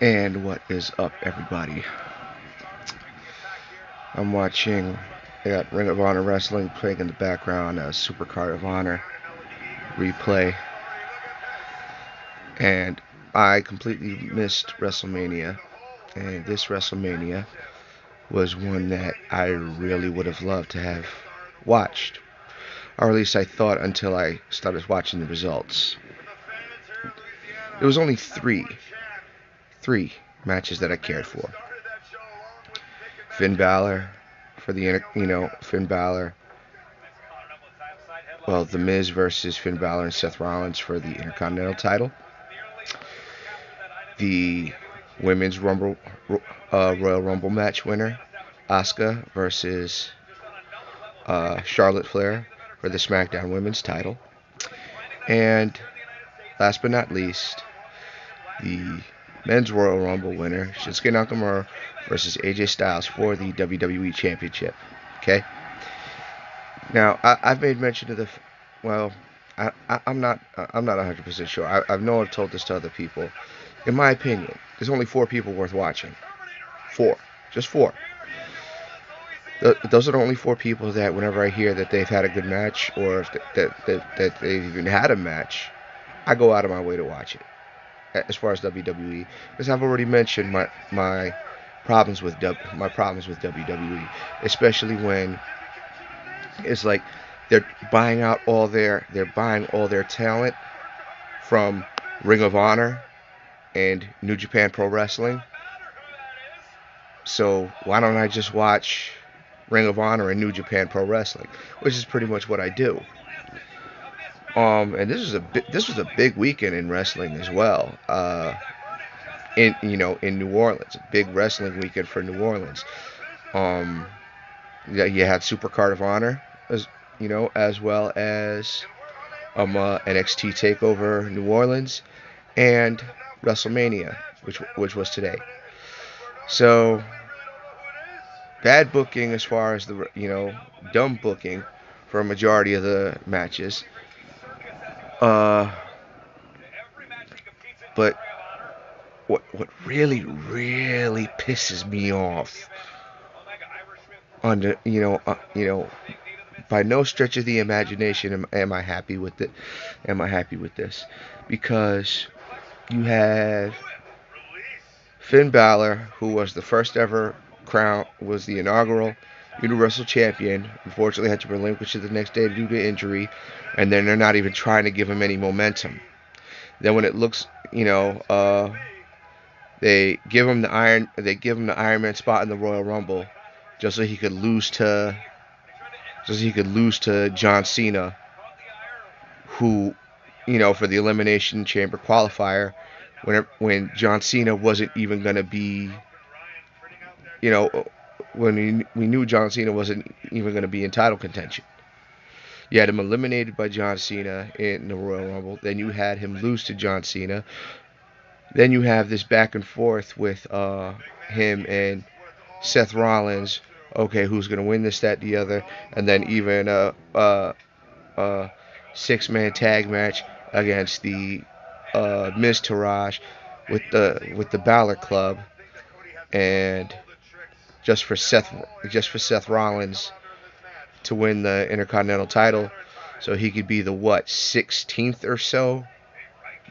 And what is up, everybody? I'm watching. I got Ring of Honor Wrestling playing in the background, a Supercard of Honor replay, and I completely missed WrestleMania. And this WrestleMania was one that I really would have loved to have watched, or at least I thought until I started watching the results. There was only three matches that I cared for. Finn Balor for Finn Balor. Well, The Miz versus Finn Balor and Seth Rollins for the Intercontinental title. The Women's Royal Rumble match winner, Asuka versus Charlotte Flair for the SmackDown Women's title. And last but not least, the Men's Royal Rumble winner, Shinsuke Nakamura versus AJ Styles for the WWE Championship. Okay. Now I've made mention of I'm not 100% sure. I know I've told this to other people. In my opinion, there's only 4 people worth watching. 4, just 4. Those are the only 4 people that whenever I hear that they've had a good match or if that they've even had a match, I go out of my way to watch it. As far as WWE, because I've already mentioned my problems with WWE, especially when it's like they're buying all their talent from Ring of Honor and New Japan Pro Wrestling. So why don't I just watch Ring of Honor and New Japan Pro Wrestling, which is pretty much what I do. And this was a big weekend in wrestling as well. In New Orleans, a big wrestling weekend for New Orleans. You had Supercard of Honor as well as NXT Takeover New Orleans and WrestleMania, which was today. So bad booking as far as dumb booking for a majority of the matches. But what really pisses me off on the by no stretch of the imagination am I happy with it. Am I happy with this? Because you have Finn Balor, who was was the inaugural Universal Champion. Unfortunately, had to relinquish it the next day due to injury, and then they're not even trying to give him any momentum. Then when it looks, they give him the Iron Man spot in the Royal Rumble, just so he could lose to John Cena, who, for the Elimination Chamber qualifier, when John Cena wasn't even going to be, when we knew John Cena wasn't even going to be in title contention. You had him eliminated by John Cena in the Royal Rumble. Then you had him lose to John Cena. Then you have this back and forth with him and Seth Rollins. Okay, who's going to win this, that, the other? And then even a 6-man tag match against the Miz Taraj with the Balor Club, and just for Seth Rollins to win the Intercontinental title, so he could be the 16th or so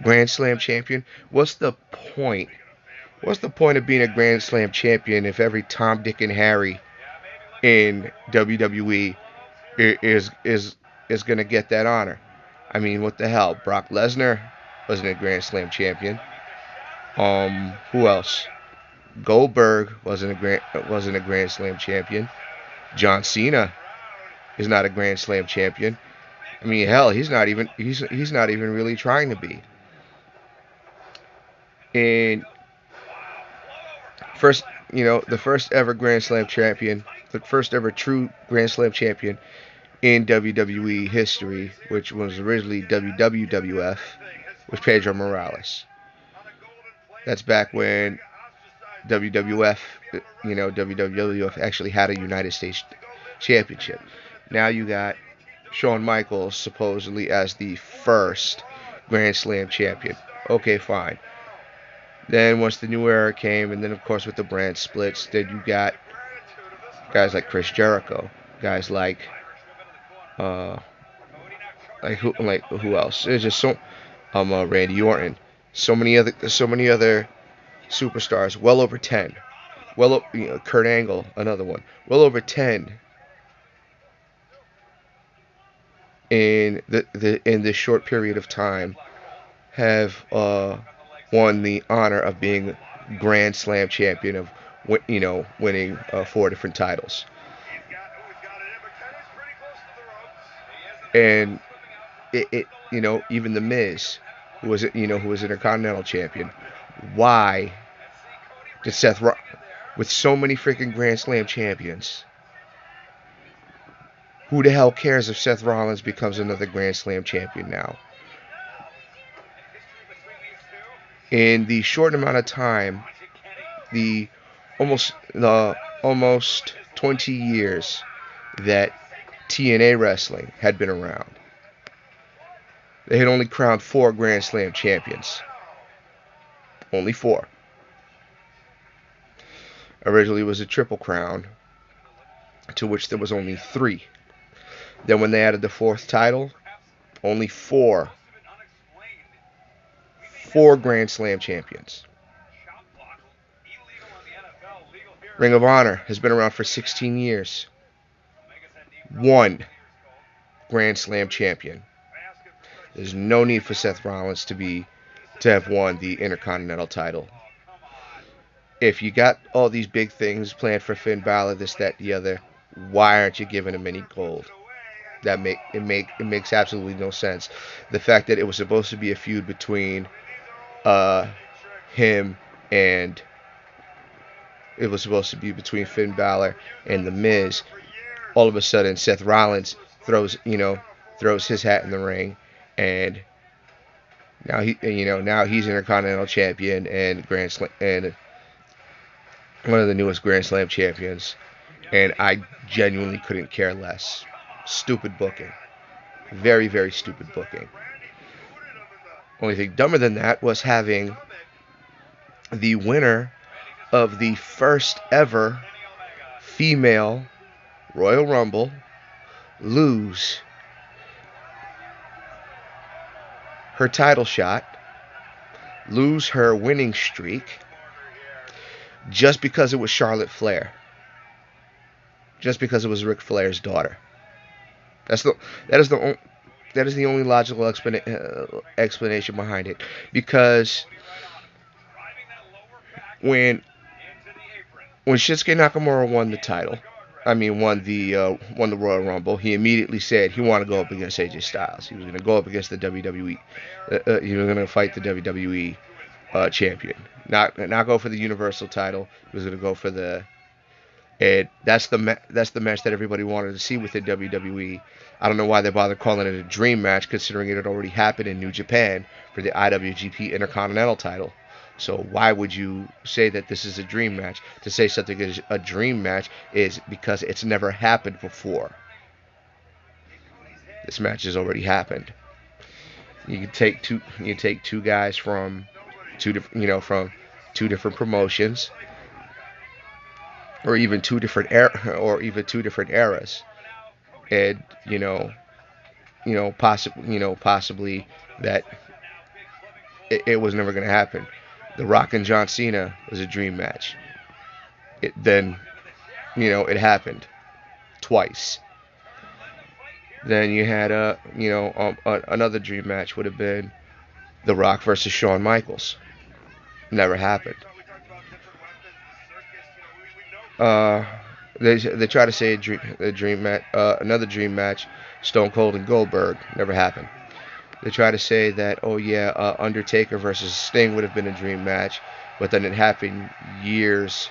Grand Slam champion. What's the point? What's the point of being a Grand Slam champion if every Tom, Dick, and Harry in WWE is gonna get that honor? I mean, what the hell? Brock Lesnar wasn't a Grand Slam champion. Who else? Goldberg wasn't a Grand Slam champion. John Cena is not a Grand Slam champion. I mean, hell, he's not even really trying to be. And the first ever Grand Slam champion, the first ever true Grand Slam champion in WWE history, which was originally WWF, was Pedro Morales. That's back when WWF actually had a United States championship. Now you got Shawn Michaels supposedly as the first Grand Slam champion. Okay, fine. Then once the new era came, and then of course with the brand splits, then you got guys like Chris Jericho, guys uh like who else? There's just Randy Orton, so many other superstars, well over 10. Kurt Angle, another one, well over 10 in this short period of time have won the honor of being Grand Slam champion of winning 4 different titles. And even the Miz, who was Intercontinental champion, why did with so many freaking Grand Slam champions, who the hell cares if Seth Rollins becomes another Grand Slam champion now? In the short amount of time, the almost 20 years that TNA wrestling had been around, they had only crowned 4 Grand Slam champions. Only 4. Originally it was a triple crown, to which there was only 3. Then when they added the 4th title, only 4 Grand Slam champions. Ring of Honor has been around for 16 years. 1 Grand Slam champion. There's no need for Seth Rollins to have won the Intercontinental title. If you got all these big things planned for Finn Balor, this, that, the other, why aren't you giving him any gold? It makes absolutely no sense. The fact that it was supposed to be a feud between him and it was supposed to be between Finn Balor and The Miz. All of a sudden, Seth Rollins throws his hat in the ring, and now he's Intercontinental champion and and one of the newest Grand Slam champions, and I genuinely couldn't care less. Stupid booking. Very, very stupid booking. Only thing dumber than that was having the winner of the first ever female Royal Rumble lose her title shot, lose her winning streak, just because it was Charlotte Flair. Just because it was Ric Flair's daughter. That is the only logical explanation behind it. Because when Shinsuke Nakamura won the title, won the Royal Rumble, he immediately said he wanted to go up against AJ Styles. He was going to go up against the WWE. He was going to fight the WWE champion. Not go for the Universal title. He was going to go for the. And that's the match that everybody wanted to see within WWE. I don't know why they bothered calling it a dream match, considering it had already happened in New Japan for the IWGP Intercontinental title. So why would you say that this is a dream match? To say something is a dream match is because it's never happened before. This match has already happened. You take two guys from two different promotions, or even two different eras, and possibly that it was never going to happen. The Rock and John Cena was a dream match. It happened twice. Then you had another dream match would have been The Rock versus Shawn Michaels. Never happened. They try to say a dream match, another dream match, Stone Cold and Goldberg. Never happened. They try to say that, Undertaker versus Sting would have been a dream match, but then it happened years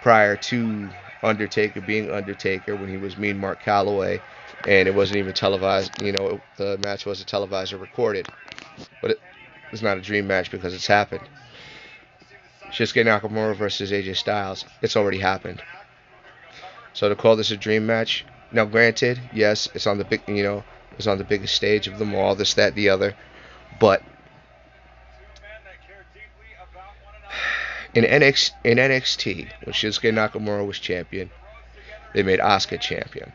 prior to Undertaker being Undertaker, when he was Mean Mark Calloway, and it wasn't even televised. The match wasn't televised or recorded, but it's not a dream match because it's happened. Shinsuke Nakamura versus AJ Styles, it's already happened. So to call this a dream match, now granted, yes, it's on the biggest stage of them all, this, that, the other, but In NXT, when Shinsuke Nakamura was champion, they made Asuka champion.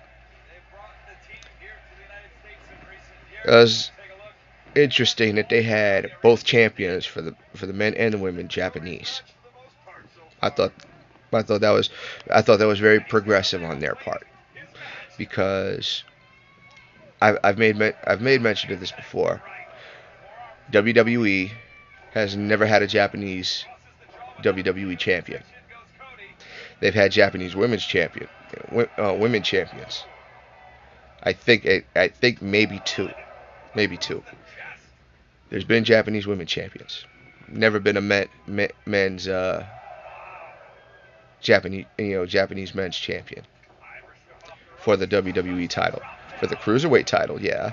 It was interesting that they had both champions for the men and the women Japanese. I thought I thought that was I thought that was very progressive on their part because I've made mention of this before. WWE has never had a Japanese WWE champion. They've had Japanese women's champion, women champions. I think maybe two, maybe two. There's been Japanese women champions. Never been a men's Japanese men's champion for the WWE title. For the cruiserweight title, yeah.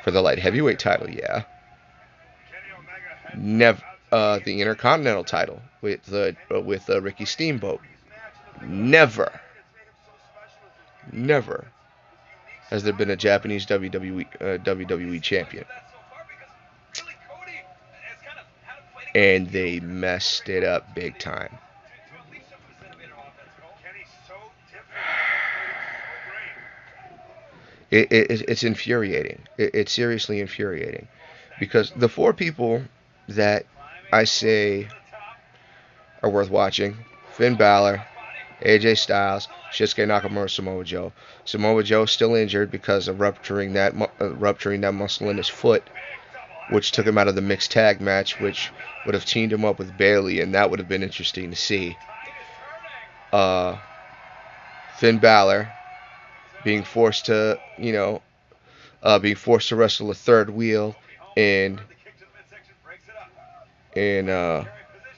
For the light heavyweight title, yeah. Never the Intercontinental title with Ricky Steamboat. Never, never has there been a Japanese WWE champion, and they messed it up big time. It's infuriating. It's seriously infuriating because the four people that I say are worth watching: Finn Balor, AJ Styles, Shinsuke Nakamura, Samoa Joe. Samoa Joe still injured because of rupturing that muscle in his foot, which took him out of the mixed tag match, which would have teamed him up with Bayley, and that would have been interesting to see. Uh, Finn Balor being forced to, being forced to wrestle a third wheel in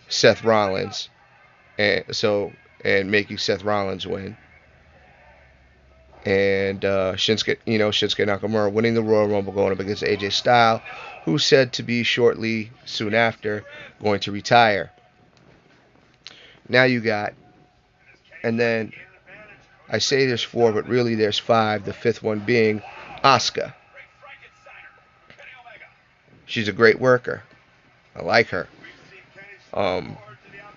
Seth Rollins, and making Seth Rollins win, and Shinsuke Nakamura winning the Royal Rumble, going up against AJ Styles, who's said to be shortly soon after going to retire. Now you got, and then I say there's four, but really there's five. The fifth one being Asuka. She's a great worker. I like her.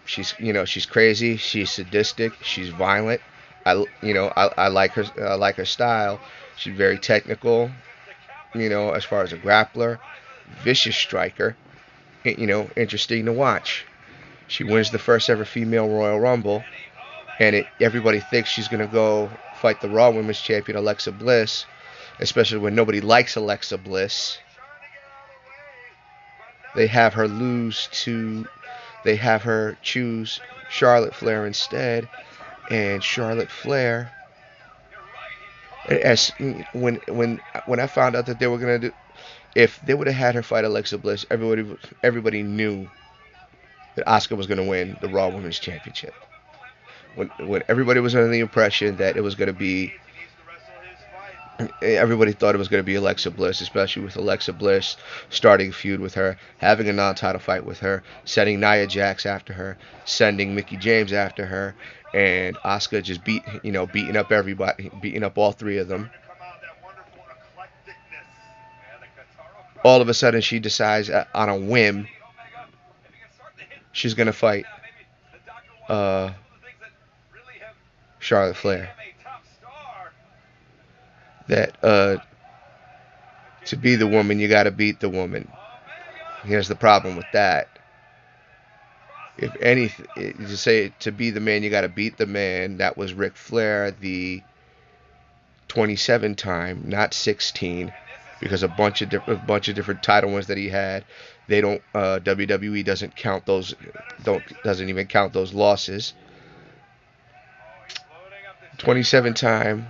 She's crazy. She's sadistic. She's violent. I like her. I like her style. She's very technical. As far as a grappler, vicious striker. Interesting to watch. She wins the first ever female Royal Rumble, and everybody thinks she's gonna go fight the Raw Women's Champion Alexa Bliss, especially when nobody likes Alexa Bliss. They have her choose Charlotte Flair instead, and Charlotte Flair. As when I found out that they were gonna do, if they would have had her fight Alexa Bliss, everybody knew that Asuka was gonna win the Raw Women's Championship. When everybody was under the impression that it was gonna be, everybody thought it was going to be Alexa Bliss, especially with Alexa Bliss starting a feud with her, having a non-title fight with her, sending Nia Jax after her, sending Mickie James after her, and Asuka just beating up everybody, beating up all three of them. All of a sudden, she decides on a whim she's going to fight Charlotte Flair. That to be the woman, you got to beat the woman. Here's the problem with that. If anything, to say to be the man, you got to beat the man. That was Ric Flair, the 27 time, not 16, because a bunch of different title wins that he had. They don't. WWE doesn't count those. Doesn't even count those losses. 27 time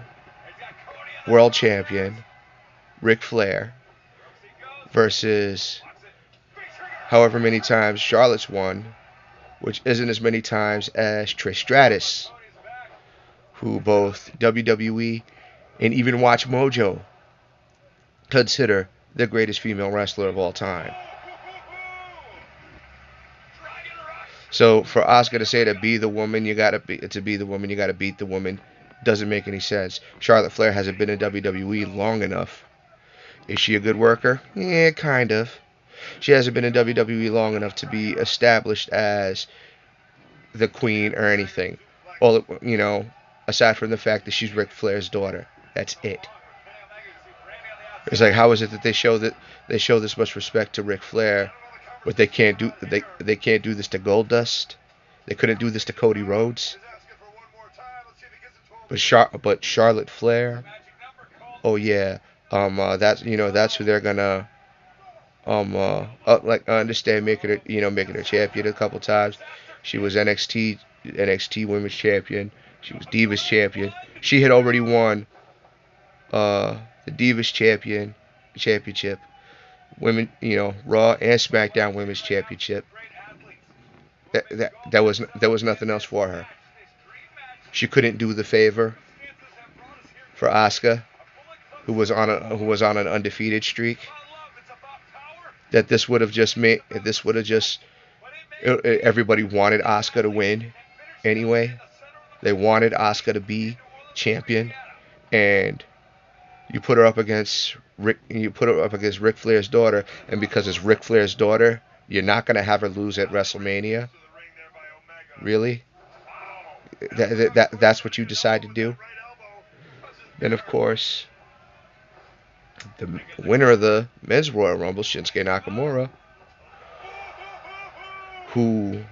world champion Ric Flair versus however many times Charlotte's won, which isn't as many times as Trish Stratus, who both WWE and even Watch Mojo consider the greatest female wrestler of all time. So for Asuka to say to be the woman, you gotta beat the woman, doesn't make any sense. Charlotte Flair hasn't been in WWE long enough. Is she a good worker? Yeah, kind of. She hasn't been in WWE long enough to be established as the queen or anything. Aside from the fact that she's Ric Flair's daughter. That's it. It's like, how is it that they show this much respect to Ric Flair, but they can't do this to Goldust? They couldn't do this to Cody Rhodes. But Charlotte Flair, oh yeah, that's who they're gonna I understand making her champion a couple times. She was NXT Women's Champion. She was Divas Champion. She had already won the Divas Championship, Raw and SmackDown Women's Championship. There was nothing else for her. She couldn't do the favor for Asuka, who was on an undefeated streak. That this would have just made this would have just everybody wanted Asuka to win anyway. They wanted Asuka to be champion, and you put her up against Ric Flair's daughter, and because it's Ric Flair's daughter, you're not gonna have her lose at WrestleMania. Really? That's what you decide to do? Then of course, the winner of the Men's Royal Rumble, Shinsuke Nakamura, who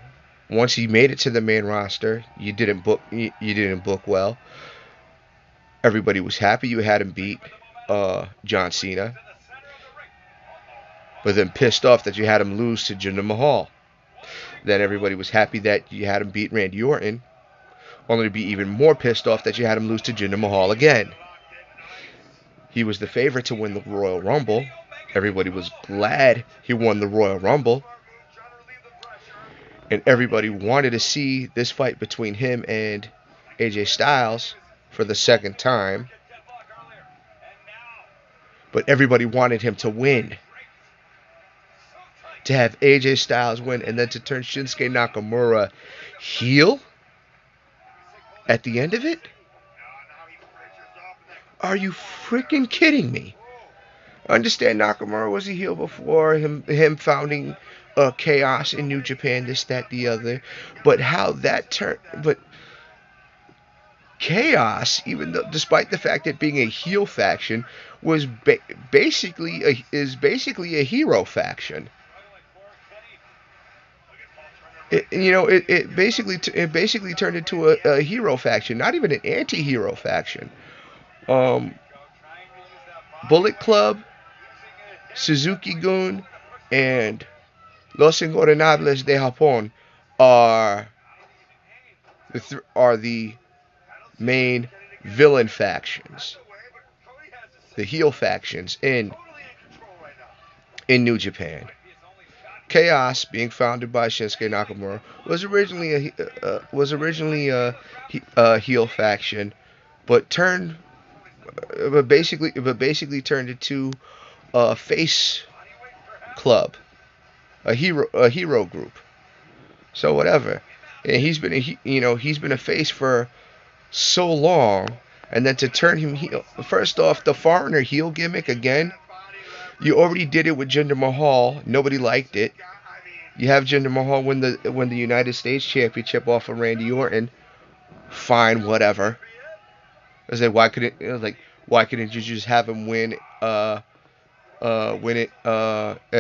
once he made it to the main roster, you didn't book well. Everybody was happy you had him beat John Cena, but then pissed off that you had him lose to Jinder Mahal. Then everybody was happy that you had him beat Randy Orton, only to be even more pissed off that you had him lose to Jinder Mahal again. He was the favorite to win the Royal Rumble. Everybody was glad he won the Royal Rumble. And everybody wanted to see this fight between him and AJ Styles for the second time. But everybody wanted him to win. To have AJ Styles win and then to turn Shinsuke Nakamura heel at the end of it? Are you freaking kidding me? I understand Nakamura was a heel before him founding Chaos in New Japan, this, that, the other. But how that turned... But Chaos, despite the fact that being a heel faction, was basically a hero faction. It basically turned into a hero faction, not even an anti-hero faction. Bullet Club, Suzuki-gun, and Los Ingobernables de Japón are the main villain factions, the heel factions in New Japan. Chaos, being founded by Shinsuke Nakamura, was originally a heel faction, but basically turned into a face club, a hero group. So whatever. And he's been a face for so long, and then to turn him heel. First off, the foreigner heel gimmick again. You already did it with Jinder Mahal. Nobody liked it. You have Jinder Mahal win the United States Championship off of Randy Orton. Fine, whatever. I was like, why couldn't you just have him win it at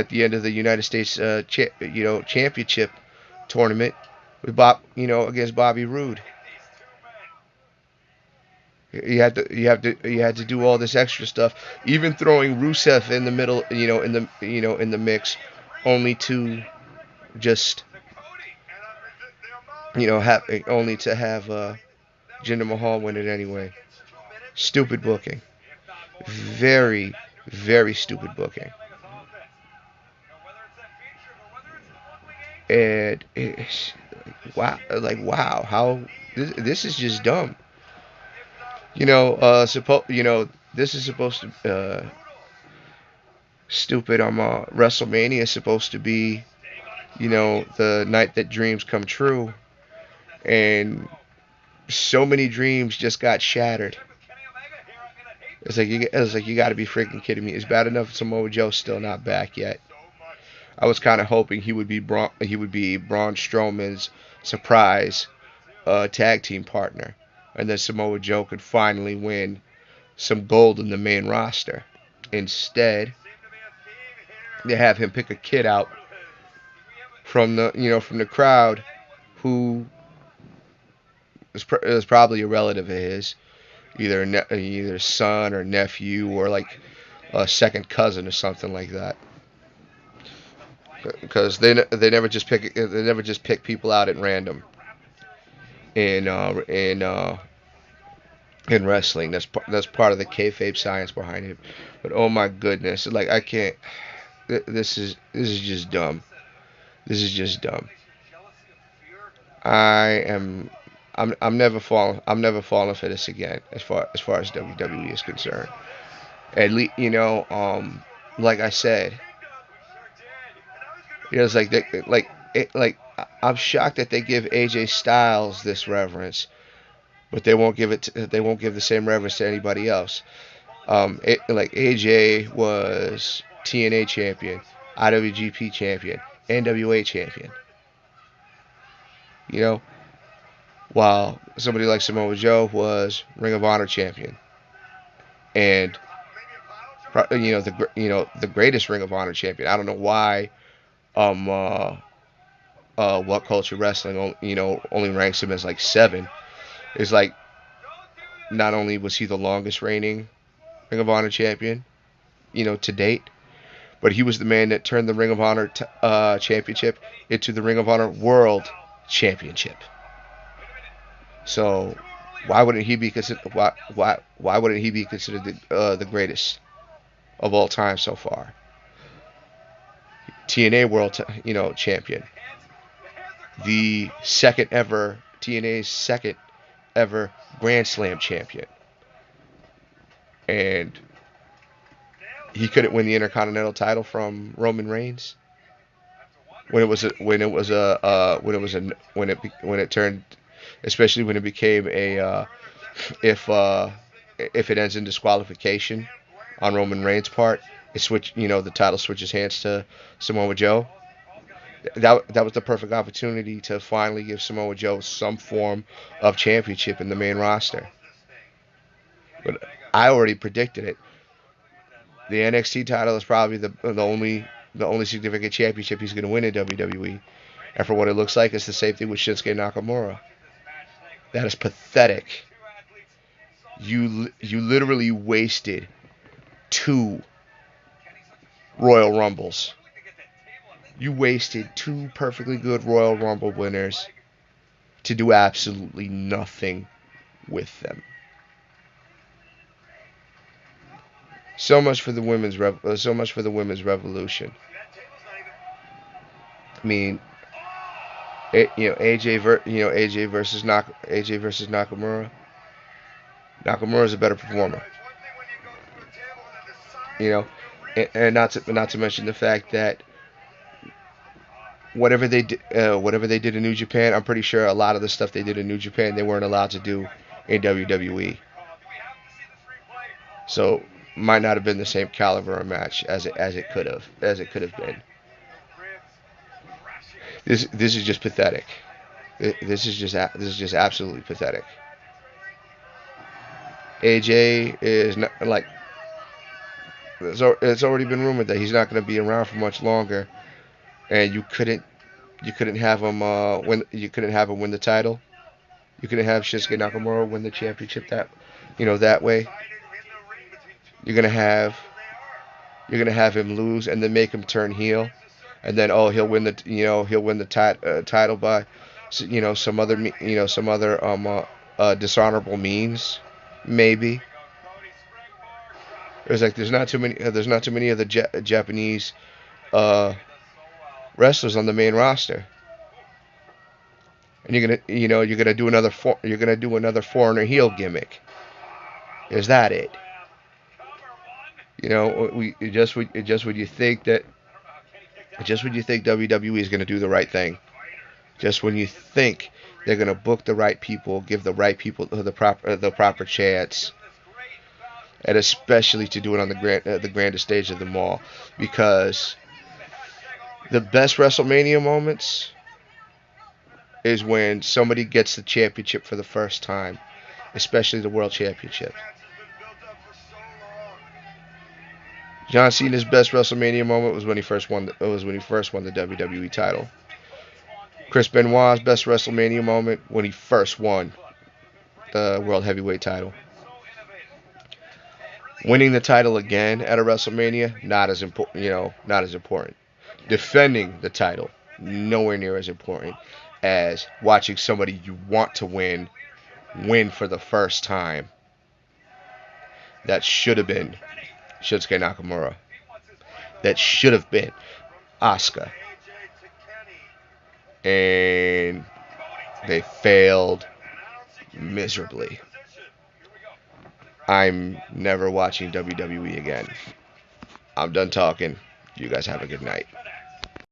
the end of the United States championship tournament with against Bobby Roode? You had to do all this extra stuff, even throwing Rusev in the middle, in the mix, only to just have Jinder Mahal win it anyway. Stupid booking. Very, very stupid booking. And it's wow, how this is just dumb. This is supposed to stupid. WrestleMania is supposed to be, the night that dreams come true, and so many dreams just got shattered. It's like you got to be freaking kidding me. It's bad enough Samoa Joe's still not back yet. I was kind of hoping he would be Braun Strowman's surprise tag team partner, and then Samoa Joe could finally win some gold in the main roster. Instead, they have him pick a kid out from the crowd who is probably a relative of his, either son or nephew or like a second cousin or something like that. Because they never just pick people out at random in uh, in uh, in wrestling. That's part of the kayfabe science behind it. But oh my goodness, like I can't. This is just dumb. This is just dumb. I am. I'm never falling for this again. As far as WWE is concerned. At least like I said, it's like I'm shocked that they give AJ Styles this reverence, but they won't give the same reverence to anybody else. Like AJ was TNA champion, IWGP champion, NWA champion. You know, while somebody like Samoa Joe was Ring of Honor champion, and the greatest Ring of Honor champion. I don't know why um uh, What Culture Wrestling only ranks him as like seven. It's like not only was he the longest reigning Ring of Honor champion, to date, but he was the man that turned the Ring of Honor championship into the Ring of Honor World Championship. So why wouldn't he be considered the greatest of all time so far? TNA World champion, the second ever TNA's second ever Grand Slam champion, and he couldn't win the Intercontinental title from Roman Reigns when it turned, especially when it became if uh, if it ends in disqualification on Roman Reigns' part, the title switches hands to Samoa Joe. That was the perfect opportunity to finally give Samoa Joe some form of championship in the main roster. But I already predicted it. The NXT title is probably the only significant championship he's going to win in WWE. And for what it looks like, it's the same thing with Shinsuke Nakamura. That is pathetic. You literally wasted two Royal Rumbles. You wasted two perfectly good Royal Rumble winners to do absolutely nothing with them. So much for the women's revolution. I mean, AJ versus Nakamura. Nakamura is a better performer. You know, and not to mention the fact that whatever they did in New Japan, I'm pretty sure a lot of the stuff they did in New Japan they weren't allowed to do in WWE. So might not have been the same caliber of match as it could have been. This is just pathetic. This is just absolutely pathetic. AJ is not like it's already been rumored that he's not going to be around for much longer, and you couldn't have him win the title. You couldn't have Shinsuke Nakamura win the championship that way. You're gonna have him lose and then make him turn heel, and then he'll win the title by some other dishonorable means, maybe. There's not too many of the Japanese uh, wrestlers on the main roster, and you're gonna do another foreigner heel gimmick. Is that it? Just when you think that just when you think WWE is going to do the right thing, just when you think they're going to book the right people, give the right people the proper chance, and especially to do it on the grandest stage of them all, because The best WrestleMania moments is when somebody gets the championship for the first time, especially the World Championship. John Cena's best WrestleMania moment was when he first won. Was when he first won the WWE title. Chris Benoit's best WrestleMania moment when he first won the World Heavyweight title. Winning the title again at a WrestleMania, not as important. Not as important. Defending the title, nowhere near as important as watching somebody you want to win for the first time. That should have been Shinsuke Nakamura. That should have been Asuka. And they failed miserably. I'm never watching WWE again. I'm done talking. You guys have a good night.